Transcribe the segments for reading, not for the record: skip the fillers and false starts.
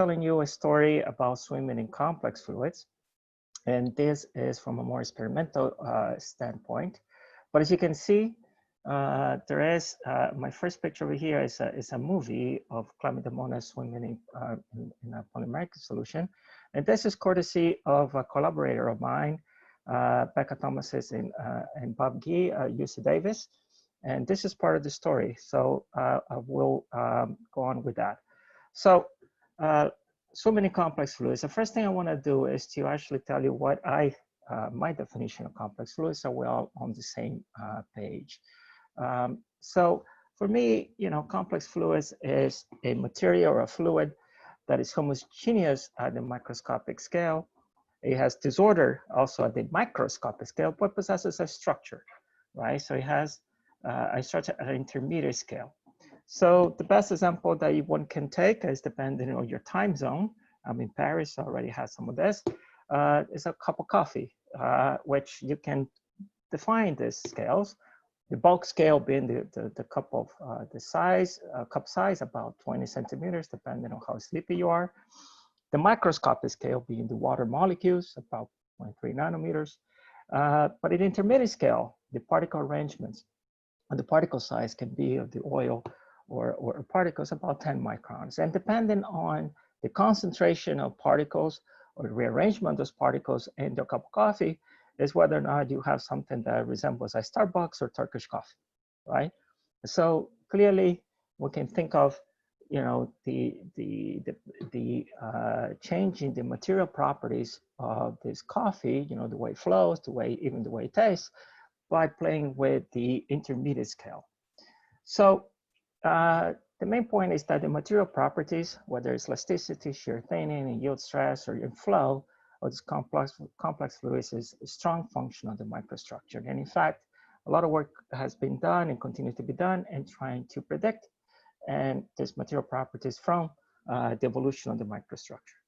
telling you a story about swimming in complex fluids. And this is from a more experimental standpoint. But as you can see, there is, my first picture over here is a movie of Chlamydomonas swimming in a polymeric solution. And this is courtesy of a collaborator of mine, Becca Thomas and Bob Gee, UC Davis. And this is part of the story. So I will go on with that. So swimming in complex fluids. The first thing I want to do is to actually tell you what my definition of complex fluids, so we're all on the same page. So for me, complex fluids is a material or a fluid that is homogeneous at the microscopic scale. It has disorder also at the microscopic scale, but possesses a structure, right? So it has a structure at an intermediate scale. So the best example that one can take is depending on your time zone. I'm in Paris, so I already had some of this. Is a cup of coffee, which you can define these scales. The bulk scale being the cup of cup size about 20 centimeters, depending on how sleepy you are. The microscopic scale being the water molecules, about 0.3 nanometers. But at intermediate scale, the particle arrangements and the particle size can be of the oil or particles about 10 microns. And depending on the concentration of particles or the rearrangement of those particles in your cup of coffee is whether or not you have something that resembles a Starbucks or Turkish coffee, right? So clearly we can think of, the change in the material properties of this coffee, the way it flows, even the way it tastes, by playing with the intermediate scale. So the main point is that the material properties, whether it's elasticity, shear thinning, and yield stress, or in flow of this complex fluids is a strong function of the microstructure. And in fact, a lot of work has been done and continues to be done in trying to predict and these material properties from the evolution of the microstructure.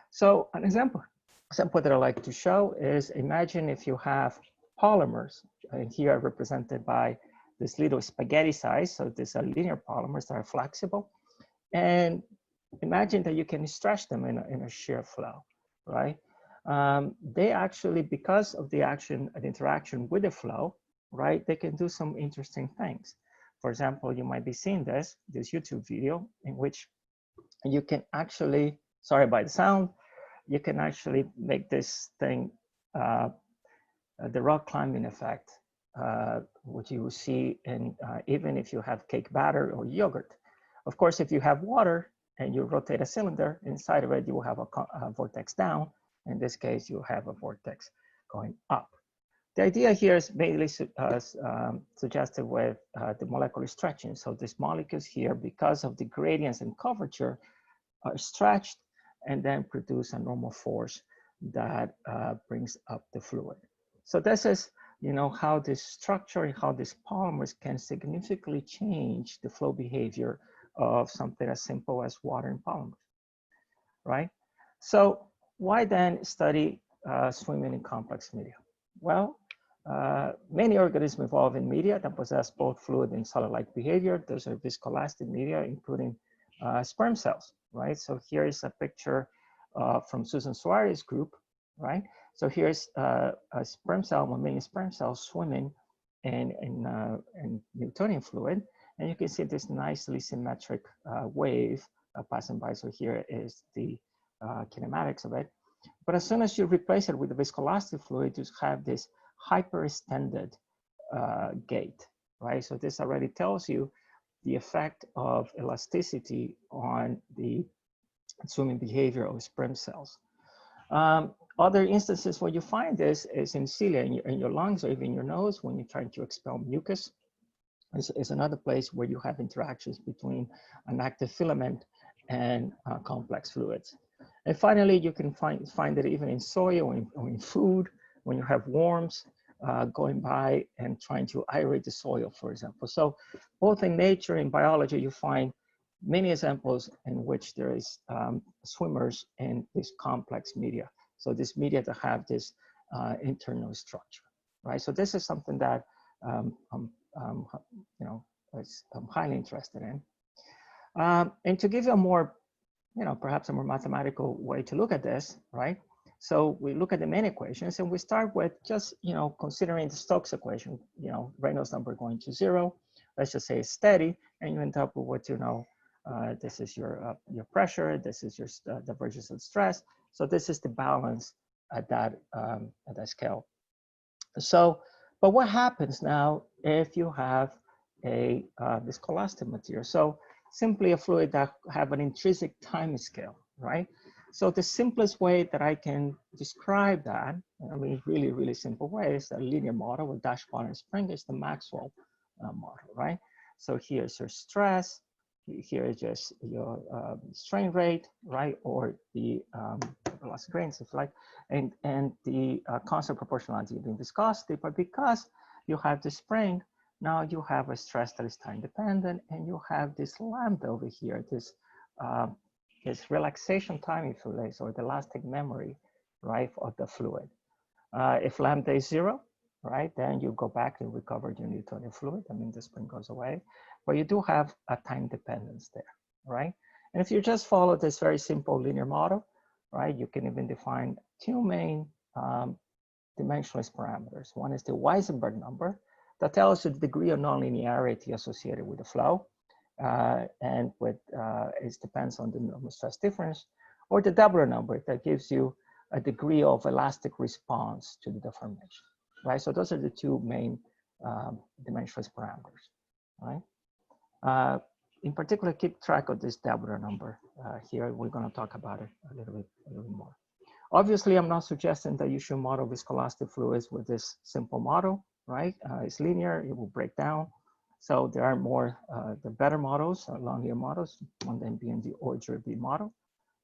So an example that I like to show is, imagine if you have polymers, and here are represented by this little spaghetti size. So these are linear polymers that are flexible. And imagine that you can stretch them in a shear flow, right? They actually, because of the interaction with the flow, right, they can do some interesting things. For example, you might be seeing this YouTube video in which you can actually, sorry about the sound, you can actually make this thing, the rock climbing effect, which you will see in even if you have cake batter or yogurt. Of course, if you have water and you rotate a cylinder, inside of it, you will have a vortex down. In this case, you have a vortex going up. The idea here is mainly suggested with the molecular stretching. So these molecules here, because of the gradients in curvature, are stretched and then produce a normal force that brings up the fluid. So this is, how this structure and how these polymers can significantly change the flow behavior of something as simple as water and polymers, right? So why then study swimming in complex media? Well, many organisms evolve in media that possess both fluid and solid-like behavior. Those are viscoelastic media, including sperm cells, right? So here is a picture from Susan Suarez's group, right? So here's a sperm cell, mammalian sperm cell swimming in Newtonian fluid. And you can see this nicely symmetric wave passing by. So here is the kinematics of it. But as soon as you replace it with the viscoelastic fluid, you have this hyperextended gate, right? So this already tells you the effect of elasticity on the swimming behavior of sperm cells. Other instances where you find this is in cilia, in your lungs, or even your nose, when you're trying to expel mucus. Is another place where you have interactions between an active filament and complex fluids. And finally, you can find it even in soil or in food, when you have worms going by and trying to aerate the soil, for example. So both in nature and biology, you find many examples in which there is swimmers in this complex media. So this media that have this internal structure, right? So this is something that I'm highly interested in. And to give you a more perhaps a more mathematical way to look at this, right? So we look at the main equations and we start with just, considering the Stokes equation, Reynolds number going to 0. Let's just say it's steady, and you end up with what this is your pressure, this is your divergence of stress. So this is the balance at that scale. So, but what happens now if you have a viscoelastic material? So simply a fluid that have an intrinsic time scale, right? So the simplest way that I can describe that, I mean, really, really simple way, is a linear model with dashpot and spring is the Maxwell model, right? So here's your stress, here is just your strain rate, right? Or the velocity gradients, if you like, and the constant proportionality being viscosity. But because you have the spring, now you have a stress that is time dependent, and you have this lambda over here, this relaxation time, if you like, or the elastic memory, right, of the fluid. If lambda is 0, right, then you go back and recover your Newtonian fluid. I mean, the spring goes away, but you do have a time dependence there, right? And if you just follow this very simple linear model, right, you can even define two main dimensionless parameters. One is the Weisenberg number that tells you the degree of nonlinearity associated with the flow, and with it depends on the normal stress difference, or the Doppler number that gives you a degree of elastic response to the deformation, right? So those are the two main dimensionless parameters, right? In particular, keep track of this Doppler number here. We're going to talk about it a little bit more. Obviously, I'm not suggesting that you should model viscoelastic fluids with this simple model, right? It's linear, it will break down. So there are more, the better models, linear models, one then being the Oldroyd-B model,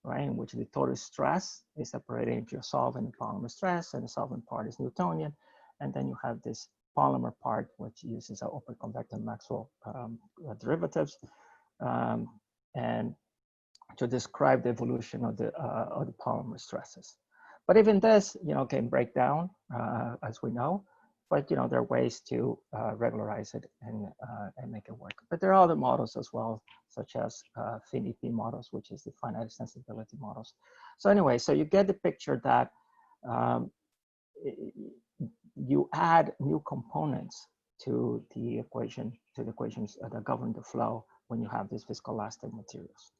right? In which the total stress is separated into a solvent and polymer stress, and the solvent part is Newtonian. And then you have this polymer part, which uses our open convective Maxwell derivatives, and to describe the evolution of the polymer stresses. But even this, can break down, as we know, but there are ways to regularize it and make it work. But there are other models as well, such as FINIP models, which is the finite extensibility models. So anyway, so you get the picture that you add new components to the equations that govern the flow when you have these viscoelastic materials.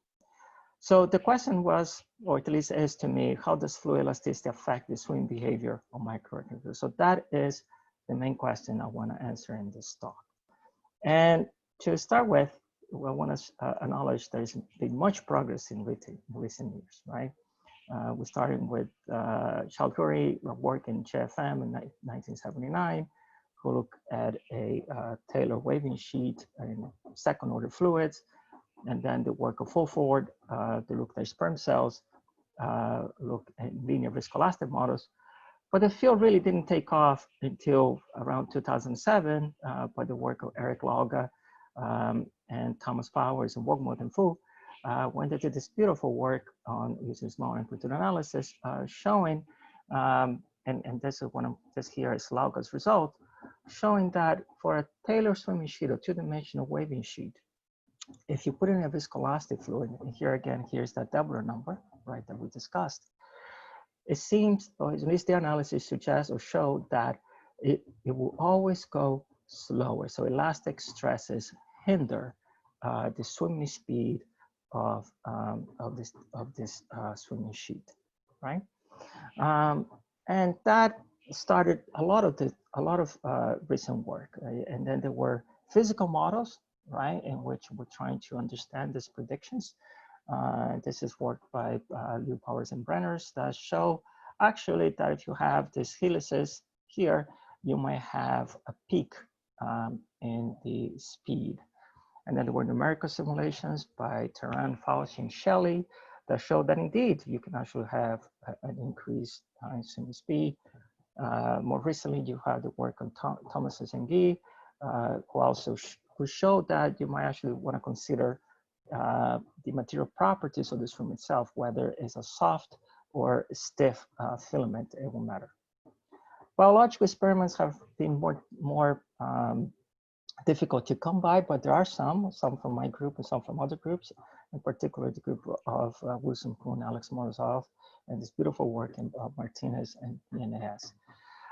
So the question was, or at least is to me, how does fluid elasticity affect the swim behavior of microorganisms? So that is the main question I want to answer in this talk. And to start with, I want to acknowledge there's been much progress in recent years, right? We started with Chalguri work in JFM in 1979, who looked at a Taylor waving sheet in second order fluids, and then the work of Fulford to look at sperm cells, look at linear viscoelastic models. But the field really didn't take off until around 2007 by the work of Eric Lauga and Thomas Powers and Wogmuth and Fu, when they did this beautiful work on using small amplitude analysis, showing, and this is this here is Lauga's result, showing that for a Taylor swimming sheet, a two-dimensional waving sheet, if you put in a viscoelastic fluid, and here again, here's that Doppler number, right, that we discussed, it seems, or at least the analysis suggests or showed that it will always go slower. So elastic stresses hinder the swimming speed of this swimming sheet, right? And that started a lot of recent work, and then there were physical models, right, in which we're trying to understand these predictions. This is work by Liu, Powers, and Brenners that show actually that if you have these helices here, you might have a peak in the speed. And then there were numerical simulations by Teran, Fauci, and Shelley that showed that indeed you can actually have an increase in swimming speed. More recently, you have the work on Thomas and Guy, who also who showed that you might actually want to consider the material properties of the swim itself, whether it's a soft or stiff filament, it won't matter. Biological experiments have been more difficult to come by, but there are some from my group and some from other groups. in particular the group of Wilson Kuhn, Alex Morozov, and this beautiful work in Martinez and PNAS.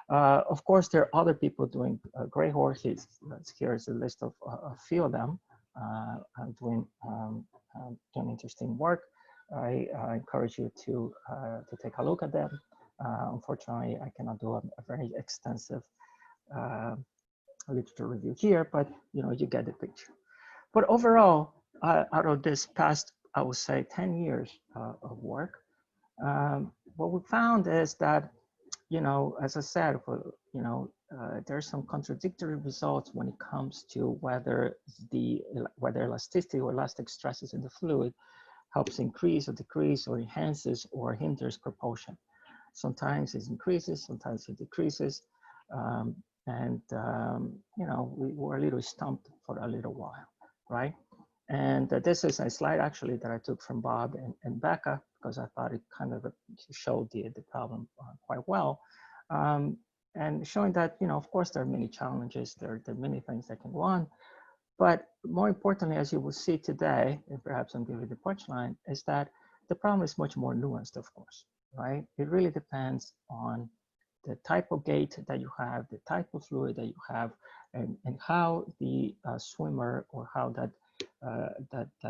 Of course, there are other people doing great work. Here's a list of a few of them doing interesting work. I encourage you to take a look at them. Unfortunately, I cannot do a very extensive literature review here, but you get the picture. But overall, out of this past, I would say, 10 years of work, what we found is that, as I said, there's some contradictory results when it comes to whether elasticity or elastic stresses in the fluid helps increase or decrease or enhances or hinders propulsion. Sometimes it increases, sometimes it decreases. We were a little stumped for a little while, right? And this is a slide actually that I took from Bob and Becca, because I thought it kind of showed the problem quite well. And showing that, of course, there are many challenges, there are many things that can go on. But more importantly, as you will see today, and perhaps I'm giving the punchline, is that the problem is much more nuanced, of course, right? It really depends on the type of gate that you have, the type of fluid that you have, and how the swimmer or how that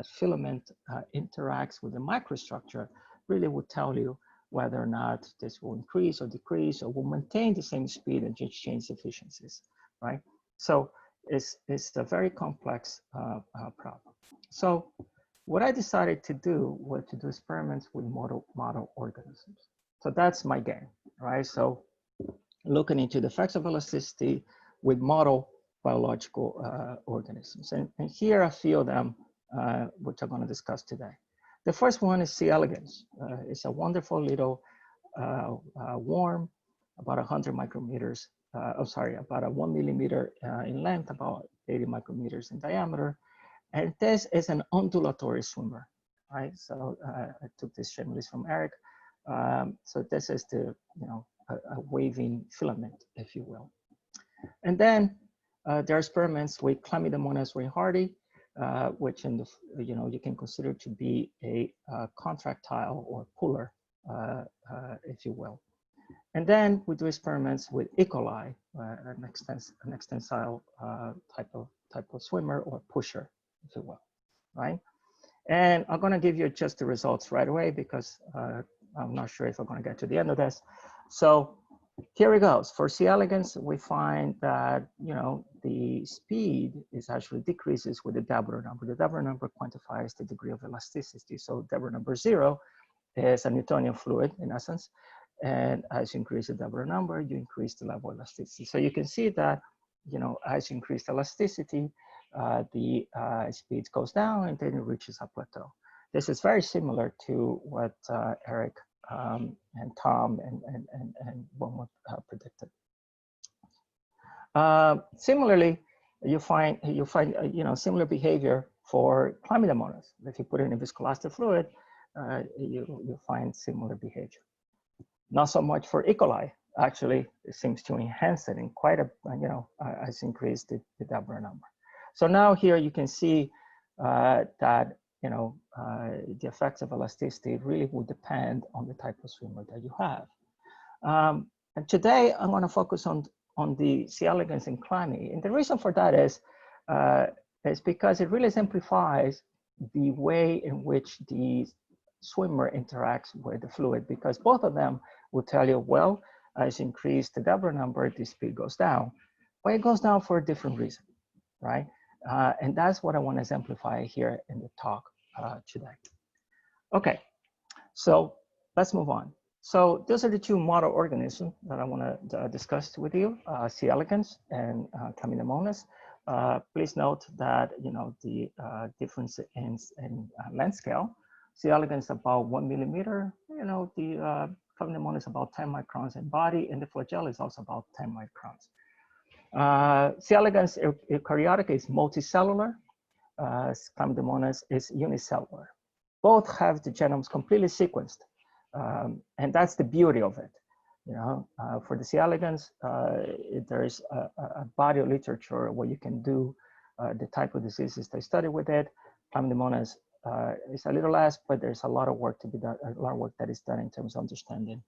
filament interacts with the microstructure really will tell you whether or not this will increase or decrease or will maintain the same speed and just change efficiencies, right? So it's a very complex problem. So what I decided to do was to do experiments with model organisms. So that's my game, right? So looking into the effects of elasticity with model biological organisms. And here are a few of them, which I'm going to discuss today. The first one is C. elegans. It's a wonderful little worm, about 100 micrometers, about a 1 millimeter in length, about 80 micrometers in diameter. And this is an undulatory swimmer, right? So I took this shameless from Eric. So this is the, a waving filament, if you will. And then there are experiments with Chlamydomonas reinhardti, which in the, you can consider to be a contractile or puller, if you will. And then we do experiments with E. coli, an extensile type of swimmer or pusher, if you will, right? And I'm going to give you just the results right away because I'm not sure if I'm going to get to the end of this. So here it goes. For C. elegans, we find that the speed is actually decreases with the Deborah number. The Deborah number quantifies the degree of elasticity. So Deborah number 0 is a Newtonian fluid in essence. And as you increase the Deborah number, you increase the level of elasticity. So you can see that, as you increase elasticity, the speed goes down and then it reaches a plateau. This is very similar to what Eric and Tom and Wilmot predicted. Similarly, you find similar behavior for Chlamydomonas. If you put it in a viscoelastic fluid, you find similar behavior. Not so much for E. coli. Actually, it seems to enhance it in quite a, has increased the Deborah number. So now here you can see that, the effects of elasticity really will depend on the type of swimmer that you have. And today I'm going to focus on the C. elegans and Chlamydomonas. And the reason for that is because it really simplifies the way in which the swimmer interacts with the fluid, because both of them will tell you, well, as you increase the Deborah number, the speed goes down. But it goes down for a different reason, right? And that's what I want to exemplify here in the talk today. Okay, so let's move on. So those are the two model organisms that I want to discuss with you, C. elegans and Chlamydomonas. Please note that, the difference in length scale. C. elegans about 1 millimeter, the Chlamydomonas is about 10 microns in body, and the flagella is also about 10 microns. C. elegans eukaryotic is multicellular. Chlamydomonas is unicellular. Both have the genomes completely sequenced, and that's the beauty of it. For the C. elegans, there is a body of literature where you can do the type of diseases they study with it. Chlamydomonas it's a little less, but there's a lot of work to be done, a lot of work that is done in terms of understanding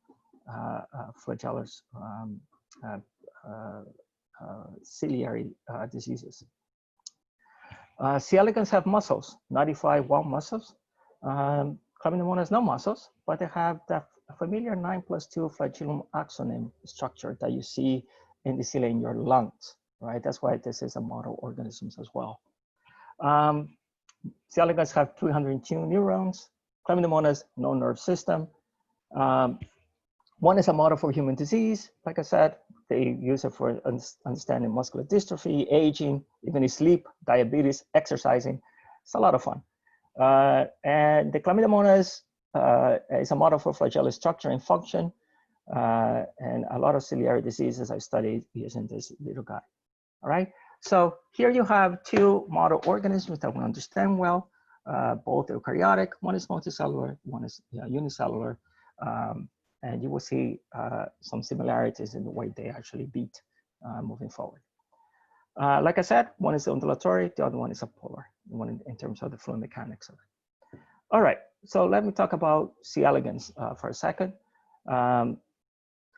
flagellus ciliary diseases. C. elegans have muscles, 95 wall muscles. Chlamydomonas has no muscles, but they have that familiar 9+2 flagellum axoneme structure that you see in the cilia in your lungs, right? That's why this is a model organisms as well. C. elegans have 302 neurons. Chlamydomonas, no nerve system. One is a model for human disease. Like I said, they use it for understanding muscular dystrophy, aging, even sleep, diabetes, exercising. It's a lot of fun. And the chlamydomonas is a model for flagellus structure and function. And a lot of ciliary diseases I studied using this little guy. All right. So here you have two model organisms that we understand well, both eukaryotic. One is multicellular, one is unicellular. And you will see some similarities in the way they actually beat moving forward. Like I said, one is undulatory, the other one is a polar, one in terms of the fluid mechanics of it. All right, so let me talk about C. elegans for a second.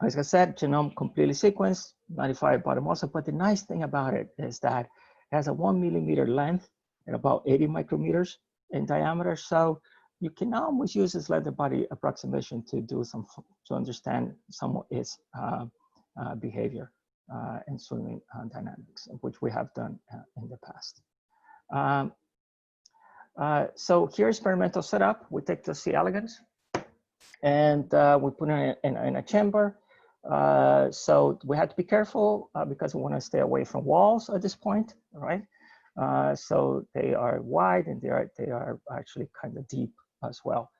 As I said, genome completely sequenced, 95 body muscle, but the nice thing about it is that it has a 1 millimeter length and about 80 micrometers in diameter. So you can almost use this leather body approximation to do to understand some of its behavior and swimming dynamics, which we have done in the past. So here's experimental setup. We take the C. elegans and we put it in a chamber. So we had to be careful because we want to stay away from walls at this point, right? So they are wide and they are actually kind of deep as well.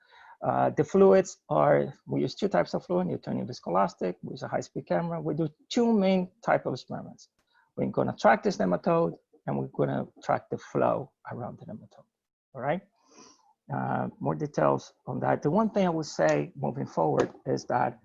The fluids are, we use two types of fluid, Newtonian viscoelastic, we use a high-speed camera. We do two main type of experiments. We're going to track this nematode and we're going to track the flow around the nematode, all right? More details on that. The one thing I would say moving forward is that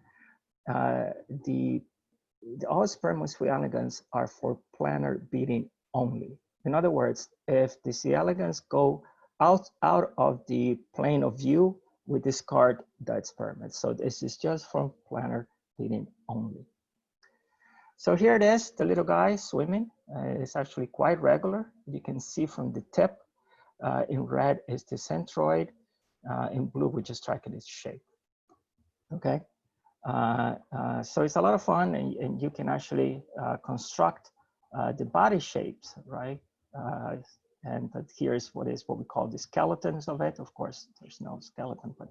all experiments with elegans are for planar beating only. In other words, if the C. elegans go out of the plane of view, we discard the experiment. So this is just from planar beating only. So here it is, the little guy swimming. It's actually quite regular. You can see from the tip. In red is the centroid. In blue, we're just tracking its shape. Okay. So it's a lot of fun, and you can actually construct the body shapes, right? And here's what we call the skeletons of it. Of course, there's no skeleton, but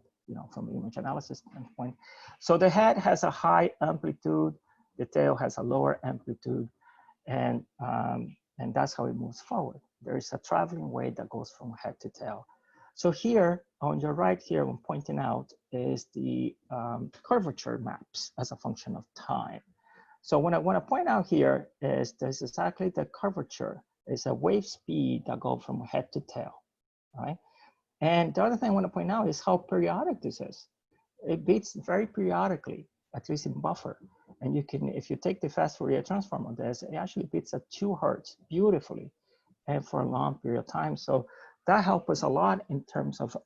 from image analysis standpoint. So the head has a high amplitude, the tail has a lower amplitude, and that's how it moves forward. There is a traveling wave that goes from head to tail. So here, on your right here, I'm pointing out is the curvature maps as a function of time. So what I want to point out here is this is exactly the curvature. It's a wave speed that goes from head to tail, right? And the other thing I want to point out is how periodic this is. It beats very periodically, at least in buffer. And you can, if you take the fast Fourier transform on this, it actually beats at 2 Hertz beautifully and for a long period of time. So that helped us a lot in terms of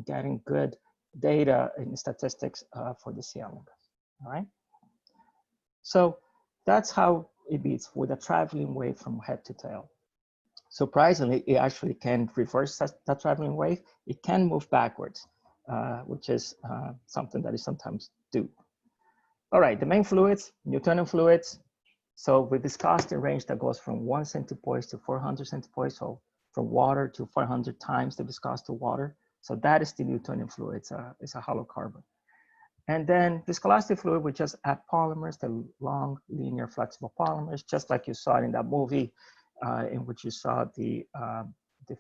getting good data in statistics for the C. elegans, all right? So that's how it beats with a traveling wave from head to tail. Surprisingly, it actually can reverse that traveling wave. It can move backwards, which is something that is sometimes do. All right, the main fluids, Newtonian fluids. So we discussed the range that goes from 1 centipoise to 400 centipoise. So from water to 400 times the viscosity of water. So that is the Newtonian fluid. It's a hollow carbon. And then viscoelastic fluid, we just add polymers, the long, linear, flexible polymers, just like you saw in that movie in which you saw the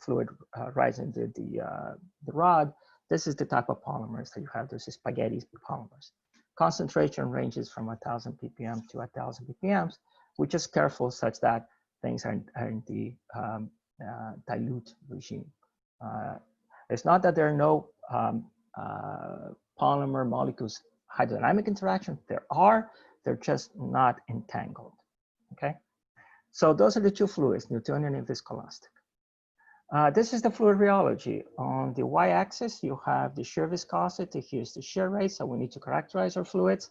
fluid rising the rod. This is the type of polymers that you have. Those spaghetti polymers. Concentration ranges from 1,000 ppm to 1,000 ppm. We're just careful such that things are in the dilute regime. It's not that there are no polymer molecules hydrodynamic interaction. There are, they're just not entangled, okay? So those are the two fluids, Newtonian and viscoelastic. This is the fluid rheology. On the y-axis, you have the shear viscosity. Here's the shear rate, so we need to characterize our fluids.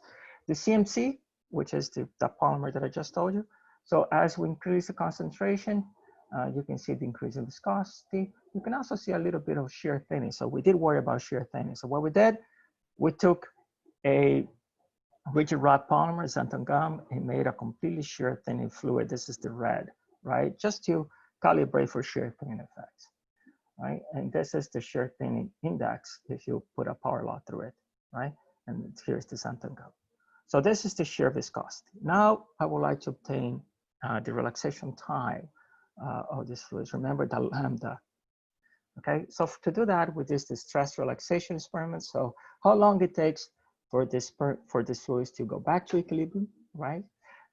The CMC, which is the polymer that I just told you. So as we increase the concentration, you can see the increase in viscosity. You can also see a little bit of shear thinning. So we did worry about shear thinning. So what we did, we took a rigid rod polymer, xanthan gum, and made a completely shear thinning fluid. This is the red, right? Just to calibrate for shear thinning effects, right? And this is the shear thinning index if you put a power law through it, right? And here's the xanthan gum. So this is the shear viscosity. Now I would like to obtain the relaxation time of this fluid. Remember the lambda. Okay, so to do that, we did the stress relaxation experiment. So how long it takes for this fluids to go back to equilibrium, right?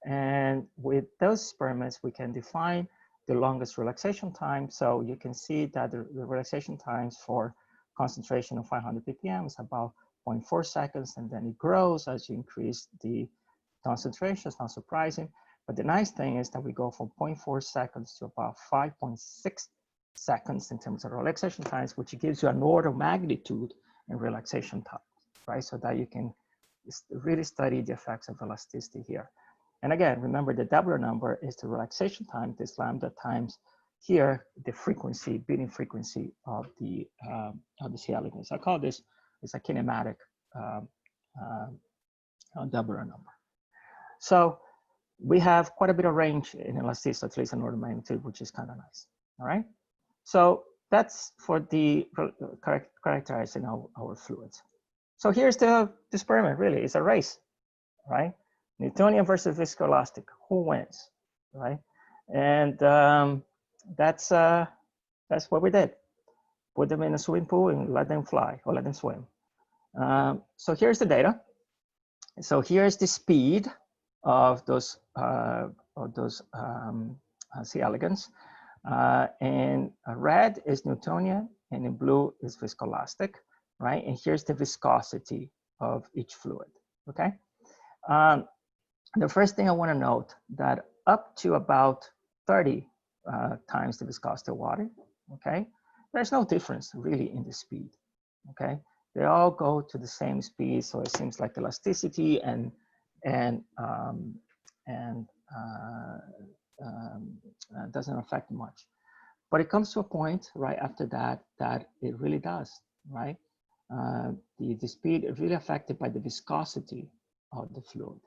And with those experiments, we can define the longest relaxation time. So you can see that the relaxation times for concentration of 500 ppm is about 0.4 seconds, and then it grows as you increase the concentration. It's not surprising. But the nice thing is that we go from 0.4 seconds to about 5.6 seconds in terms of relaxation times, which gives you an order of magnitude in relaxation time, right? So that you can really study the effects of elasticity here. And again, remember the W number is the relaxation time, this lambda times here, the frequency, beating frequency of the C elegans. I call this, it's a kinematic W number. So we have quite a bit of range in elasticity, at least an order of magnitude, which is kind of nice, all right? So that's for the characterizing our fluids. So here's the experiment, really, it's a race, right? Newtonian versus viscoelastic, who wins, right? And that's what we did. Put them in a swimming pool and let them fly or let them swim. So here's the data. So here's the speed of those C elegans. And red is Newtonian, and in blue is viscoelastic, right? And here's the viscosity of each fluid, okay? The first thing I want to note that up to about 30 times the viscosity of water, okay? There's no difference really in the speed, okay? They all go to the same speed, so it seems like elasticity doesn't affect much. But it comes to a point right after that that it really does, right? The speed is really affected by the viscosity of the fluid.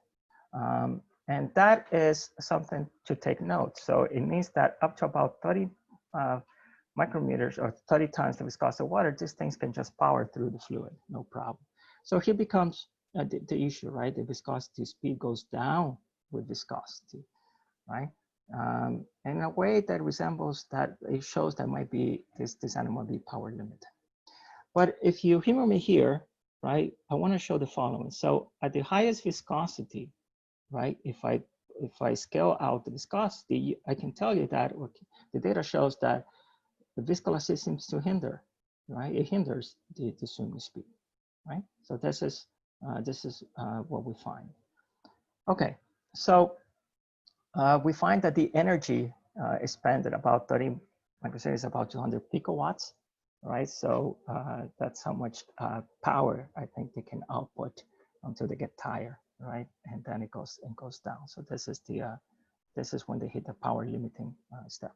And that is something to take note. So it means that up to about 30 micrometers or 30 times the viscosity of water, these things can just power through the fluid, no problem. So here becomes the issue, right? The viscosity speed goes down with viscosity, right? In a way that resembles that, it shows that might be this animal be power limited. But if you humor me here, right, I want to show the following. So at the highest viscosity, right, if I scale out the viscosity, I can tell you that the data shows that the viscoelasticity seems to hinder, right? It hinders the swimming speed, right? So this is what we find. Okay, so we find that the energy expended about 30 microseconds, about 200 picowatts, right? So that's how much power I think they can output until they get tired, right? And then it goes down. So this is when they hit the power limiting step.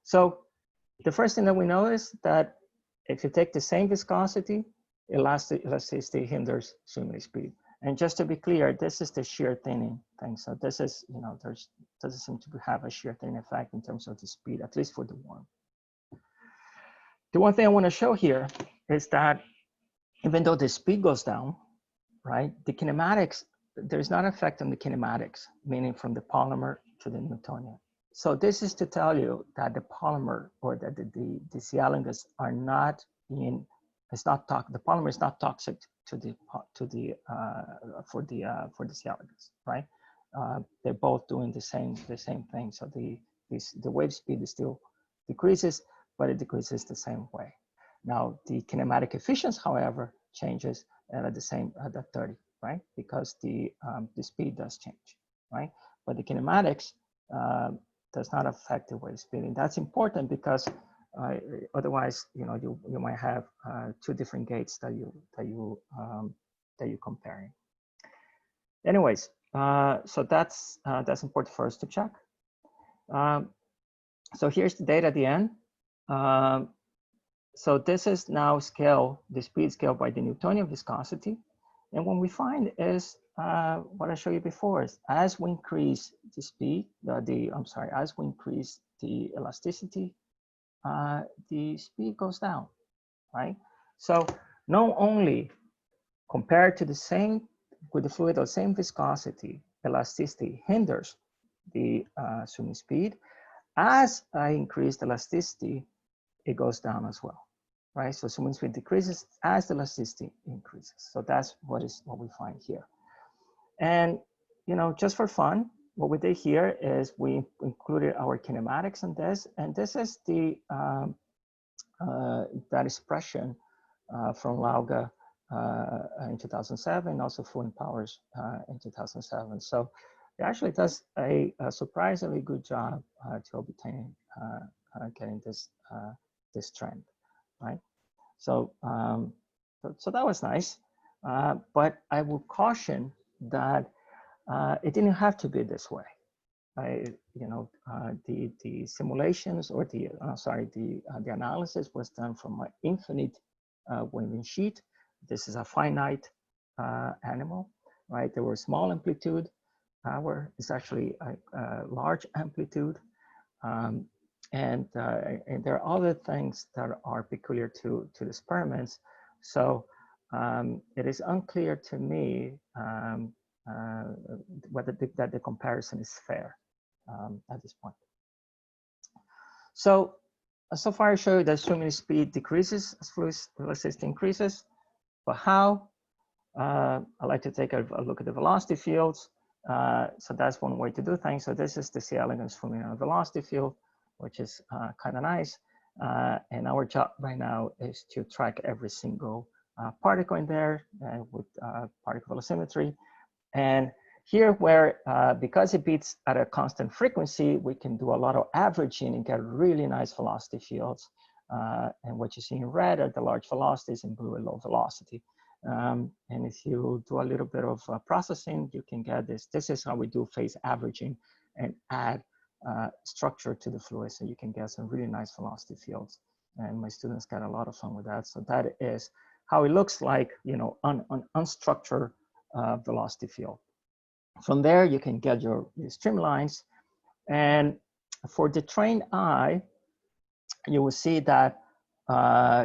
So the first thing that we know is that if you take the same viscosity, elasticity hinders swimming speed. And just to be clear, this is the shear thinning thing. So this is, you know, doesn't seem to have a shear thinning effect in terms of the speed, at least for the worm. The one thing I want to show here is that even though the speed goes down, right, the kinematics, there's not an effect on the kinematics, meaning from the polymer to the Newtonian. So this is to tell you that the polymer or that the C elegans are not the polymer is not toxic for the C elegans, right? They're both doing the same thing. So the wave speed is still decreases, but it decreases the same way. Now the kinematic efficiency, however, changes at the 30, right? Because the speed does change, right? But the kinematics does not affect the wave speed, and that's important because Otherwise, you might have two different gates that you're comparing. Anyways, so that's important for us to check. So here's the data at the end. So this is now the speed scale by the Newtonian viscosity. And what we find is what I showed you before is as we increase the speed, as we increase the elasticity, the speed goes down, right? So not only compared to with the fluid of the same viscosity, elasticity hinders the swimming speed. As I increase the elasticity, it goes down as well, right? So swimming speed decreases as the elasticity increases. So that's what we find here. And just for fun, what we did here is we included our kinematics in this, and this is that expression from Lauga in 2007, also Fluent Powers in 2007. So it actually does a surprisingly good job to obtain getting this trend, right? So so that was nice, but I will caution that it didn't have to be this way. The simulations or the analysis was done from an infinite waving sheet. This is a finite animal, right? There were small amplitude. It's actually a large amplitude. And there are other things that are peculiar to the experiments. So it is unclear to me whether the comparison is fair at this point. So far I showed you that swimming speed decreases as fluid velocity increases, but how? I like to take a look at the velocity fields. So that's one way to do things. So this is the C elegans swimming on a velocity field, which is kind of nice. And our job right now is to track every single particle in there with particle velocimetry. And here where, because it beats at a constant frequency, we can do a lot of averaging and get really nice velocity fields. And what you see in red are the large velocities, in blue are low velocity. And if you do a little bit of processing, you can get this. This is how we do phase averaging and add structure to the fluid, so you can get some really nice velocity fields. And my students got a lot of fun with that. So that is how it looks like, unstructured velocity field. From there, you can get your streamlines. And for the trained eye, you will see that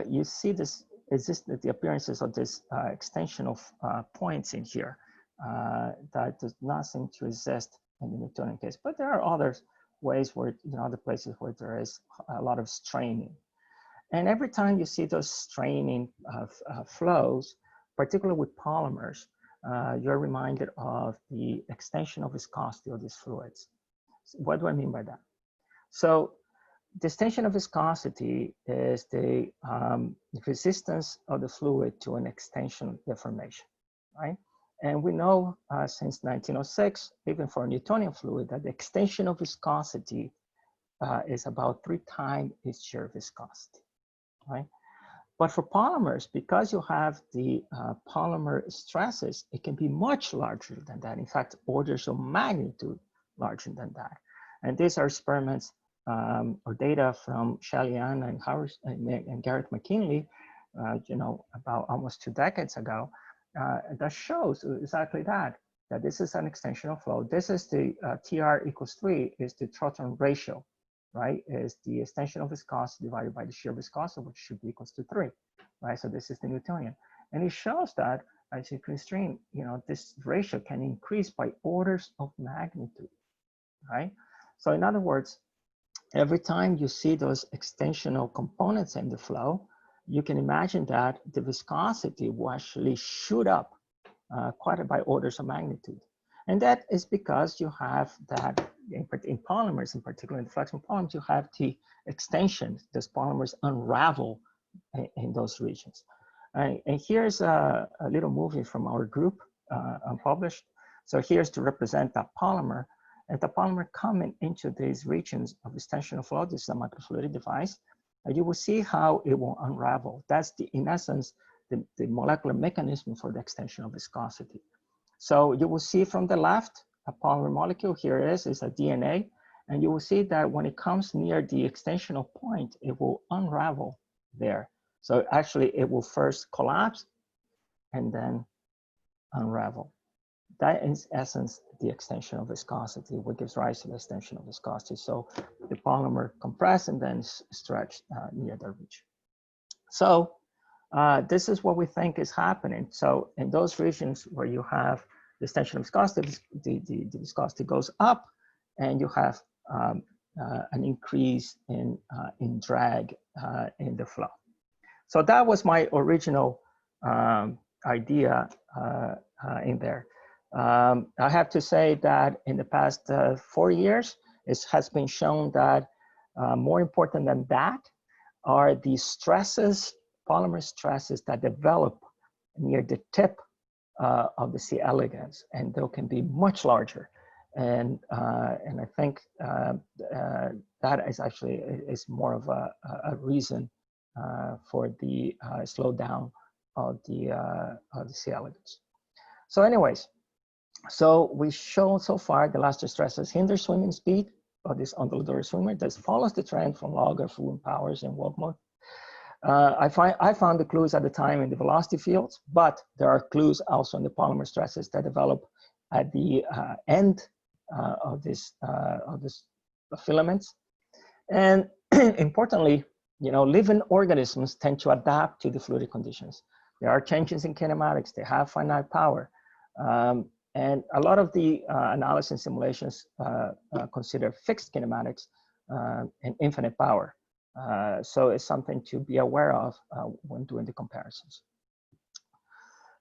you see the appearances of this extensional points in here that does not seem to exist in the Newtonian case. But there are other ways where, other places where there is a lot of straining. And every time you see those straining flows, particularly with polymers, you're reminded of the extensional viscosity of these fluids. So what do I mean by that? So the extensional viscosity is the resistance of the fluid to an extension deformation, right? And we know since 1906, even for a Newtonian fluid, that the extensional viscosity is about 3 times its shear viscosity, right? But for polymers, because you have the polymer stresses, it can be much larger than that. In fact, orders of magnitude larger than that. And these are experiments or data from Shalian and Howard and Garrett McKinley, about almost 2 decades ago, that shows exactly that this is an extensional flow. This is the TR equals 3 is the Trotton ratio, right? Is the extensional viscosity divided by the shear viscosity, which should be equals to 3, right? So this is the Newtonian. And it shows that as you constrain, this ratio can increase by orders of magnitude, right? So in other words, every time you see those extensional components in the flow, you can imagine that the viscosity will actually shoot up quite by orders of magnitude. And that is because you have that, in polymers, in particular in the flexible polymers, you have the extension. Those polymers unravel in those regions. And here's a little movie from our group, unpublished. So here's to represent that polymer. And the polymer coming into these regions of extensional flow, this is a microfluidic device. and you will see how it will unravel. That's in essence, the molecular mechanism for the extension of viscosity. So you will see from the left, a polymer molecule, here it is a DNA, and you will see that when it comes near the extensional point, it will unravel there. So actually it will first collapse and then unravel. That is in essence the extension of viscosity, what gives rise to the extension of viscosity. So the polymer compress and then stretch near the region. So this is what we think is happening. So in those regions where you have the extension of viscosity, the viscosity goes up, and you have an increase in drag in the flow. So that was my original idea in there. I have to say that in the past 4 years, it has been shown that more important than that are the stresses, polymer stresses that develop near the tip of the C. elegans, and they can be much larger. And I think that is actually is more of a reason for the slowdown of the C. elegans. So anyways, so we shown so far the last two stresses hinder swimming speed of this undulatory swimmer. This follows the trend from log of fluid powers and walk mode. I found the clues at the time in the velocity fields, but there are clues also in the polymer stresses that develop at the end of this filaments. And importantly, living organisms tend to adapt to the fluidic conditions. There are changes in kinematics. They have finite power. And a lot of the analysis simulations consider fixed kinematics and infinite power. So it's something to be aware of when doing the comparisons.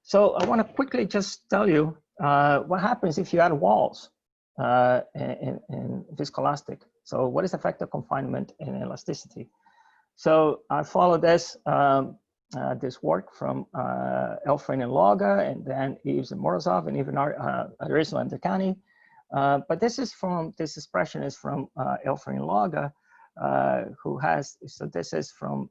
So I want to quickly just tell you what happens if you add walls in viscoelastic. So what is the effect of confinement in elasticity? So I follow this this work from Elfring and Laga, and then Eves and Morozov, and even Arratia and Decani. But this expression is from Elfring and Laga, who has, so this is from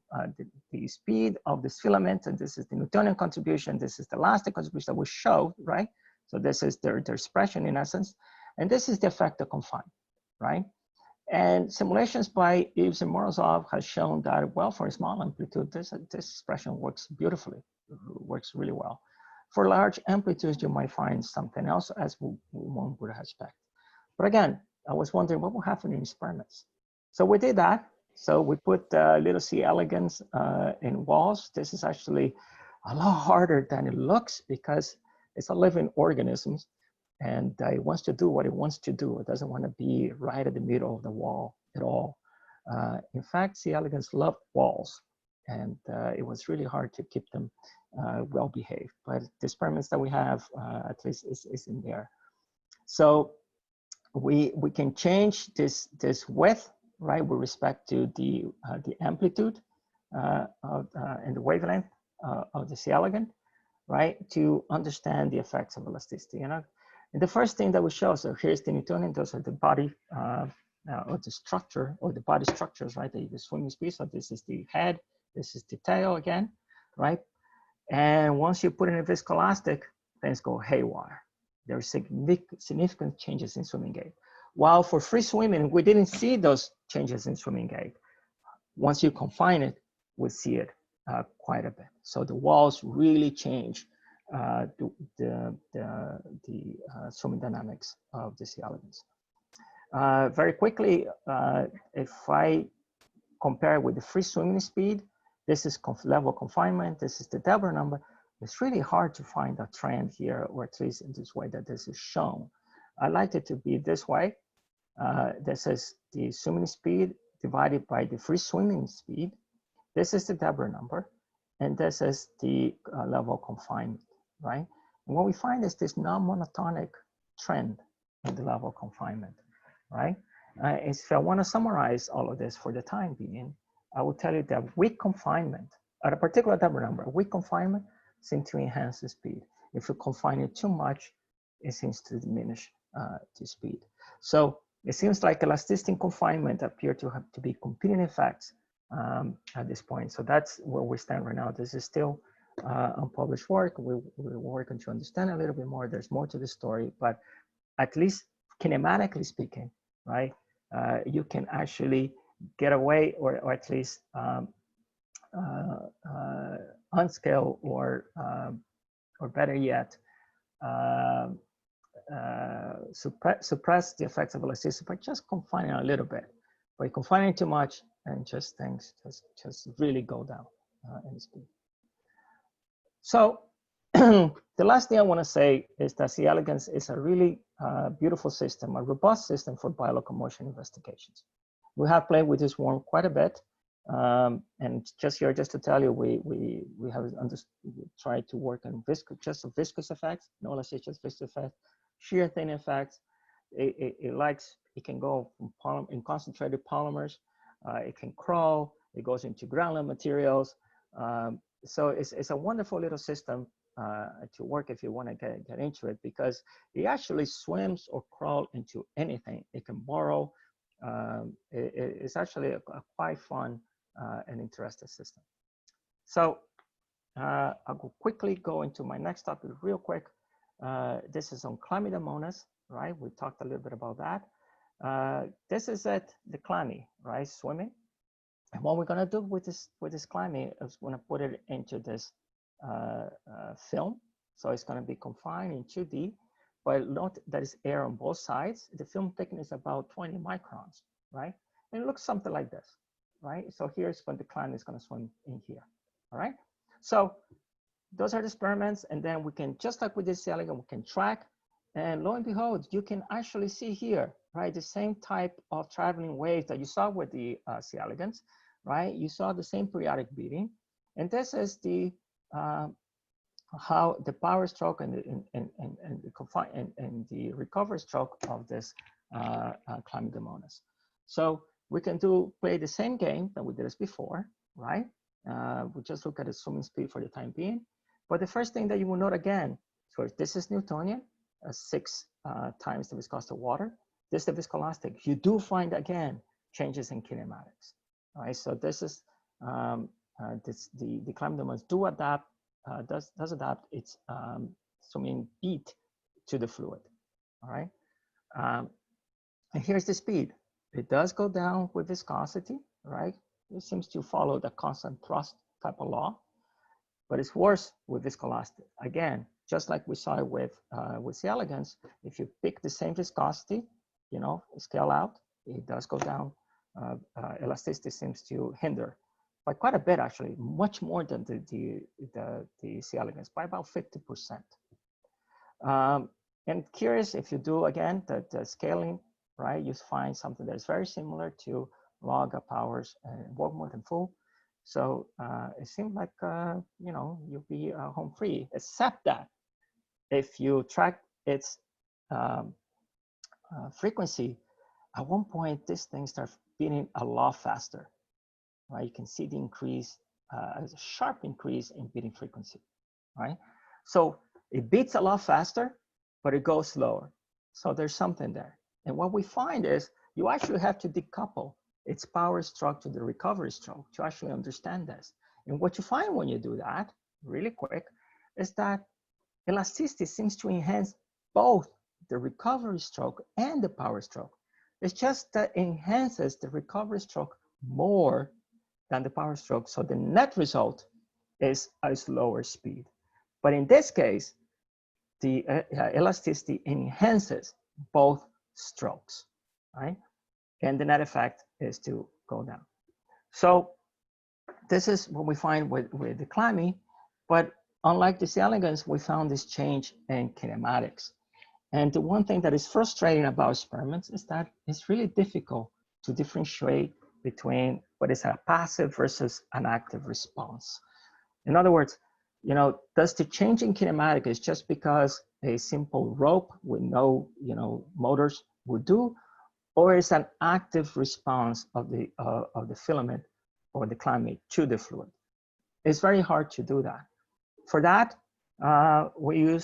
the speed of this filament, and this is the Newtonian contribution, this is the elastic contribution that we showed, right? So this is their expression in essence, and this is the effect of confinement, right? And simulations by Eves and Morozov has shown that, well, for a small amplitude, this expression works beautifully, works really well. For large amplitudes, you might find something else as one would expect. But again, I was wondering what will happen in experiments. So we did that. So we put little C. elegans in walls. This is actually a lot harder than it looks because it's a living organism. And it wants to do what it wants to do. It doesn't want to be right at the middle of the wall at all. In fact, C. elegans love walls, and it was really hard to keep them well behaved. But the experiments that we have, at least, is in there. So we can change this width, right, with respect to the amplitude and the wavelength of the C. elegans, right, to understand the effects of elasticity. And the first thing that we show, so here's the Newtonian, those are the body or the structure or the body structures, right? The swimming speed. So this is the head, this is the tail again, right? And once you put in a viscoelastic, things go haywire. There are significant changes in swimming gait. While for free swimming, we didn't see those changes in swimming gait. Once you confine it, we see it quite a bit. So the walls really change the swimming dynamics of the C. elegans. Very quickly, if I compare with the free swimming speed, this is level confinement, this is the Deborah number. It's really hard to find a trend here, or at least in this way that this is shown. I like it to be this way. This is the swimming speed divided by the free swimming speed. This is the Deborah number, and this is the level confinement, right? And what we find is this non-monotonic trend in the level confinement, right? If I want to summarize all of this for the time being, I will tell you that weak confinement, at a particular Deborah number, weak confinement seems to enhance the speed. If you confine it too much, it seems to diminish the speed. So it seems like elasticity and confinement appear to be competing effects at this point. So that's where we stand right now. This is still unpublished work. We're working to understand a little bit more. There's more to the story, but at least kinematically speaking, right? You can actually get away, or at least unscale, or better yet, suppress the effects of elasticity by just confining a little bit. By confining too much, and just things just really go down in speed. So the last thing I want to say is that C. elegans is a really beautiful system, a robust system for bio-locomotion investigations. We have played with this worm quite a bit. And just to tell you, we have tried to work on just viscous effects, no less just viscous effects, shear thin effects. It can go from in concentrated polymers. It can crawl. It goes into granular materials. So it's a wonderful little system to work if you want to get into it, because it actually swims or crawls into anything. It can burrow. It's actually a quite fun and interesting system. So I'll quickly go into my next topic real quick. This is on chlamydomonas, right? We talked a little bit about that. This is the chlamyd, right? Swimming. And what we're gonna do with this chlamyd is we're gonna put it into this film. So it's gonna be confined in 2D, but note that is air on both sides. The film thickness is about 20 microns, right? And it looks something like this, right? So here's when the chlamyd is gonna swim in here, all right? So those are the experiments, and then we can, just like with this C. elegans, we can track, and lo and behold, you can actually see here, right, the same type of traveling waves that you saw with the C. elegans, right? You saw the same periodic beating, and this is the how the power stroke and the recovery stroke of this chlamydomonas. So we can play the same game that we did this before, right? We just look at the swimming speed for the time being. But the first thing that you will note again, so this is Newtonian, 6 times the viscosity of water. This is the viscoelastic. You do find again changes in kinematics, right? So this is the chlamydomonas do adapt, does adapt its swimming beat to the fluid, all right? And here's the speed. It does go down with viscosity, right? It seems to follow the constant thrust type of law, but it's worse with viscoelastic. Again, just like we saw with C. elegans, if you pick the same viscosity, you know, scale out, it does go down. Elasticity seems to hinder by quite a bit, actually, much more than the C. elegans, by about 50%. And curious, if you do, again, the scaling, right, you find something that is very similar to log powers and work more than full. So it seems like, you know, you'll be home free, except that if you track its frequency, at one point, this thing starts beating a lot faster, right? You can see the increase, a sharp increase in beating frequency, right? So it beats a lot faster, but it goes slower. So there's something there. And what we find is you actually have to decouple its power stroke to the recovery stroke to actually understand this. And what you find when you do that, really quick, is that elasticity seems to enhance both the recovery stroke and the power stroke. It's just that it enhances the recovery stroke more than the power stroke. So the net result is a slower speed. But in this case, the elasticity enhances both strokes, right? And the net effect is to go down. So this is what we find with the chlamyd, but unlike the C. elegans, we found this change in kinematics. And the one thing that is frustrating about experiments is that it's really difficult to differentiate between what is a passive versus an active response. In other words, you know, does the change in kinematic is just because a simple rope with no, you know, motors would do, or is an active response of the filament or the chlamyd to the fluid? It's very hard to do that. For that, we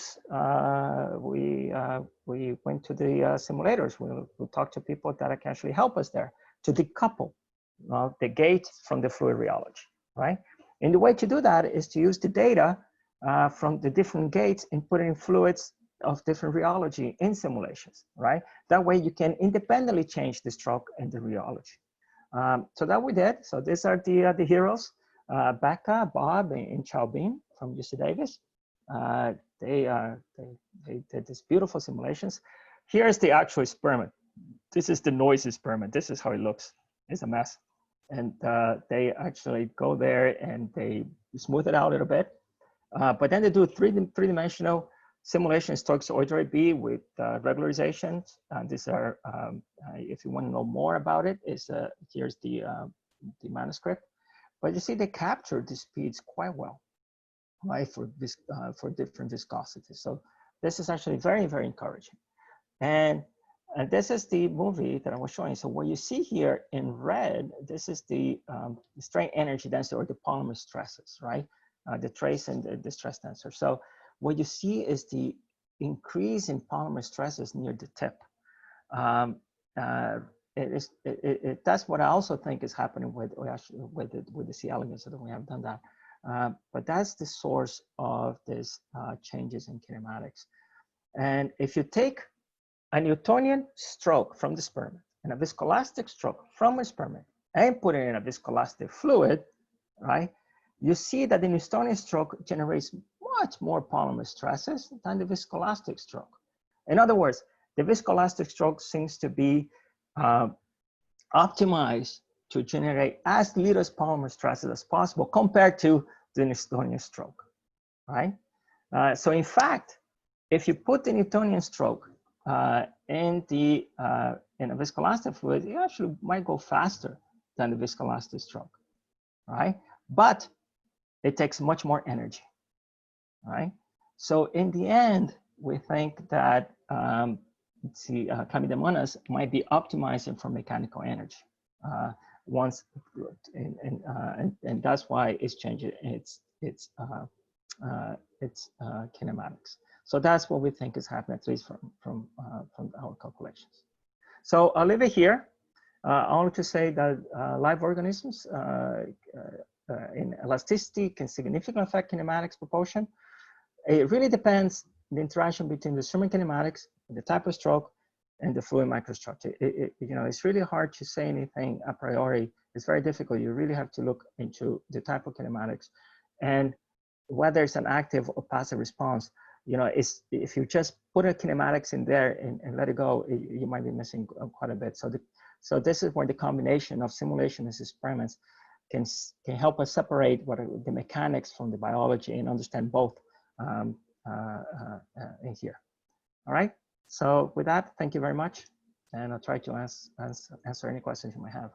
went to the simulators. We'll talk to people that can actually help us there to decouple the gate from the fluid rheology, right? And the way to do that is to use the data from the different gates and put in fluids of different rheology in simulations, right? That way you can independently change the stroke and the rheology. So that we did. So these are the heroes, Becca, Bob, and Chow Bin from UC Davis. They did these beautiful simulations. Here's the actual experiment. This is the noisy experiment. This is how it looks. It's a mess. And they actually go there and they smooth it out a little bit. But then they do three-dimensional simulation strokes Oldroyd-B with regularizations. These are, if you want to know more about it, here's the manuscript. But you see they capture the speeds quite well, right, for different viscosities. So this is actually very, very encouraging. And this is the movie that I was showing. So what you see here in red, this is the strain energy density or the polymer stresses, right? The trace and the stress tensor. So what you see is the increase in polymer stresses near the tip. That's what I also think is happening with the C. elegans, so that we have done that. But that's the source of these changes in kinematics. And if you take a Newtonian stroke from the experiment and a viscoelastic stroke from experiment and put it in a viscoelastic fluid, right? You see that the Newtonian stroke generates much more polymer stresses than the viscoelastic stroke. In other words, the viscoelastic stroke seems to be optimized to generate as little polymer stresses as possible compared to the Newtonian stroke, right? So in fact, if you put the Newtonian stroke in a viscoelastic fluid, you actually might go faster than the viscoelastic stroke, right? But it takes much more energy, right? So in the end, we think that Chlamydomonas might be optimizing for mechanical energy and that's why it's changing its kinematics. So that's what we think is happening, at least from our calculations. So I'll leave it here. I want to say that live organisms in elasticity can significantly affect kinematics propulsion. It really depends the interaction between the streaming kinematics, the type of stroke, and the fluid microstructure. It's really hard to say anything a priori. It's very difficult. You really have to look into the type of kinematics and whether it's an active or passive response. If you just put a kinematics in there and let it go, you might be missing quite a bit. So this is where the combination of simulation and experiments can help us separate what are the mechanics from the biology and understand both in here. All right. So with that, thank you very much, and I'll try to answer any questions you might have.